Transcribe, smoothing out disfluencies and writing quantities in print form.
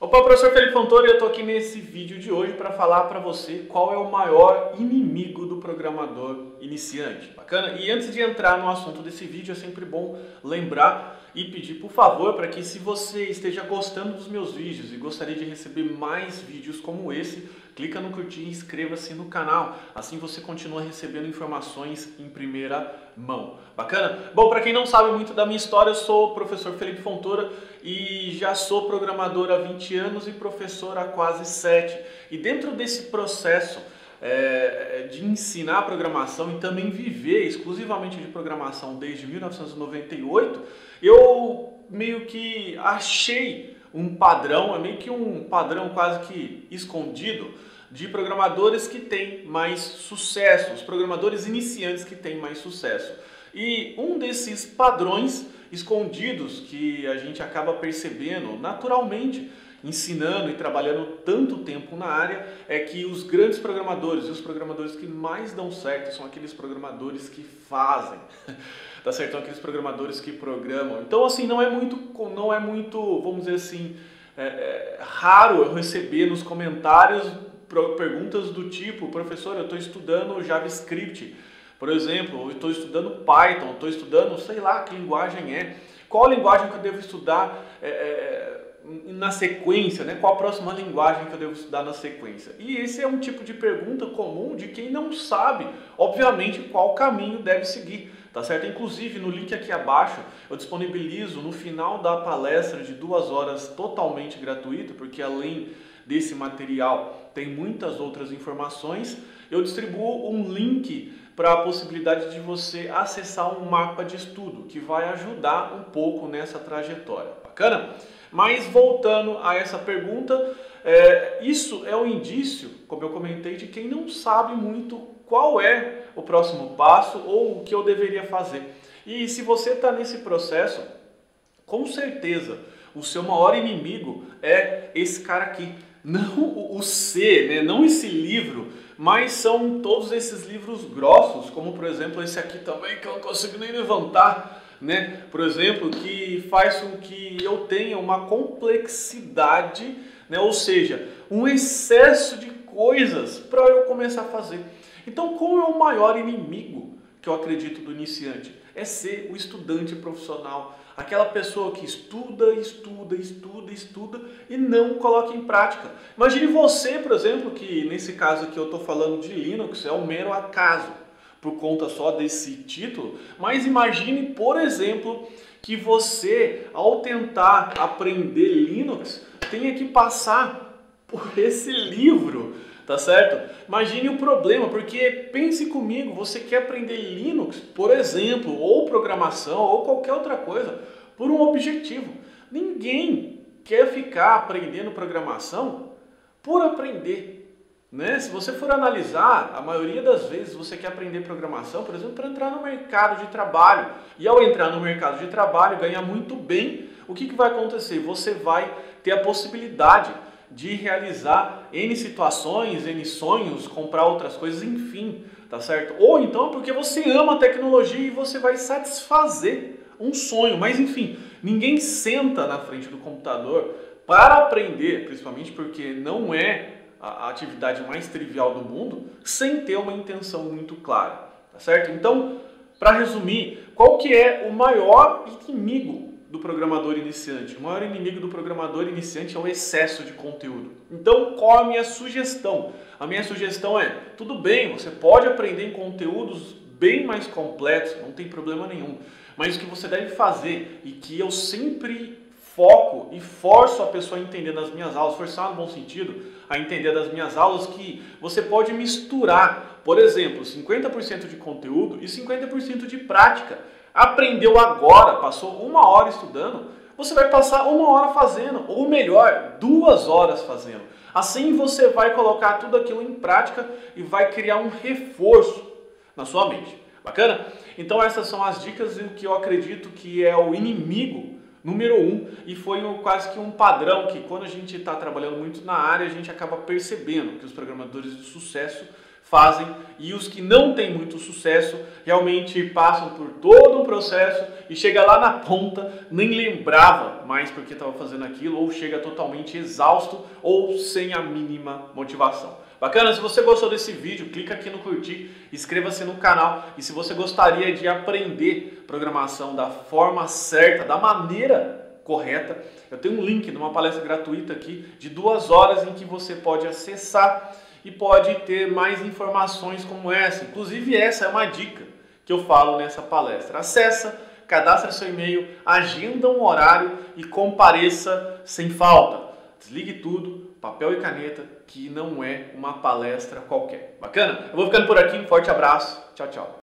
Opa, professor Felipe Fontoura, eu estou aqui nesse vídeo de hoje para falar para você qual é o maior inimigo do programador iniciante. Bacana? E antes de entrar no assunto desse vídeo, é sempre bom lembrar e pedir, por favor, para que se você esteja gostando dos meus vídeos e gostaria de receber mais vídeos como esse, clica no curtir e inscreva-se no canal. Assim você continua recebendo informações em primeira mão. Bacana? Bom, para quem não sabe muito da minha história, eu sou o professor Felipe Fontoura e já sou programador há 20 anos e professor há quase 7. E dentro desse processo de ensinar programação e também viver exclusivamente de programação desde 1998, eu meio que achei um padrão, é meio que um padrão quase que escondido de programadores que têm mais sucesso, os programadores iniciantes que têm mais sucesso. E um desses padrões escondidos que a gente acaba percebendo naturalmente, ensinando e trabalhando tanto tempo na área, é que os grandes programadores e os programadores que mais dão certo são aqueles programadores que fazem, tá certo? São aqueles programadores que programam. Então, assim, não é muito, vamos dizer assim, raro eu receber nos comentários perguntas do tipo: professor, eu estou estudando JavaScript, por exemplo, eu estou estudando Python, estou estudando, sei lá que linguagem é, qual a linguagem que eu devo estudar na sequência, né? Qual a próxima linguagem que eu devo estudar na sequência? E esse é um tipo de pergunta comum de quem não sabe, obviamente, qual caminho deve seguir, tá certo? Inclusive, no link aqui abaixo, eu disponibilizo no final da palestra de 2 horas totalmente gratuito, porque além desse material tem muitas outras informações, eu distribuo um link para a possibilidade de você acessar um mapa de estudo, que vai ajudar um pouco nessa trajetória. Bacana? Mas voltando a essa pergunta, isso é um indício, como eu comentei, de quem não sabe muito qual é o próximo passo ou o que eu deveria fazer. E se você está nesse processo, com certeza o seu maior inimigo é esse cara aqui. Não o C, né? Não esse livro, mas são todos esses livros grossos, como por exemplo esse aqui também, que eu não consigo nem levantar, né? Por exemplo, que faz com que eu tenha uma complexidade, né? Ou seja, um excesso de coisas para eu começar a fazer. Então, qual é o maior inimigo que eu acredito do iniciante? É ser o estudante profissional, aquela pessoa que estuda e não coloca em prática. Imagine você, por exemplo, que nesse caso aqui eu estou falando de Linux, é um mero acaso, por conta só desse título, mas imagine, por exemplo, que você, ao tentar aprender Linux, tenha que passar por esse livro, tá certo? Imagine o problema, porque pense comigo, você quer aprender Linux, por exemplo, ou programação, ou qualquer outra coisa, por um objetivo. Ninguém quer ficar aprendendo programação por aprender, né? Se você for analisar, a maioria das vezes você quer aprender programação, por exemplo, para entrar no mercado de trabalho. E ao entrar no mercado de trabalho, ganhar muito bem, o que vai acontecer? Você vai ter a possibilidade de realizar N situações, N sonhos, comprar outras coisas, enfim, tá certo? Ou então porque você ama a tecnologia e você vai satisfazer um sonho, mas enfim, ninguém senta na frente do computador para aprender, principalmente porque não é a atividade mais trivial do mundo, sem ter uma intenção muito clara, tá certo? Então, para resumir, qual que é o maior inimigo do programador iniciante? O maior inimigo do programador iniciante é o excesso de conteúdo. Então, qual a minha sugestão? A minha sugestão é, tudo bem, você pode aprender em conteúdos bem mais completos, não tem problema nenhum, mas o que você deve fazer, e que eu sempre foco e forço a pessoa a entender nas minhas aulas, forçar no bom sentido, a entender das minhas aulas, que você pode misturar, por exemplo, 50% de conteúdo e 50% de prática. Aprendeu agora, passou 1 hora estudando, você vai passar 1 hora fazendo, ou melhor, 2 horas fazendo. Assim você vai colocar tudo aquilo em prática e vai criar um reforço na sua mente. Bacana? Então essas são as dicas e o que eu acredito que é o inimigo número 1, e foi quase que um padrão que quando a gente está trabalhando muito na área, a gente acaba percebendo que os programadores de sucesso fazem, e os que não têm muito sucesso realmente passam por todo um processo e chega lá na ponta, nem lembrava mais porque estava fazendo aquilo, ou chega totalmente exausto ou sem a mínima motivação. Bacana? Se você gostou desse vídeo, clica aqui no curtir, inscreva-se no canal, e se você gostaria de aprender programação da forma certa, da maneira correta, eu tenho um link numa palestra gratuita aqui de 2 horas em que você pode acessar e pode ter mais informações como essa. Inclusive essa é uma dica que eu falo nessa palestra. Acessa, cadastre seu e-mail, agenda um horário e compareça sem falta. Desligue tudo, papel e caneta, que não é uma palestra qualquer. Bacana? Eu vou ficando por aqui, um forte abraço, tchau, tchau.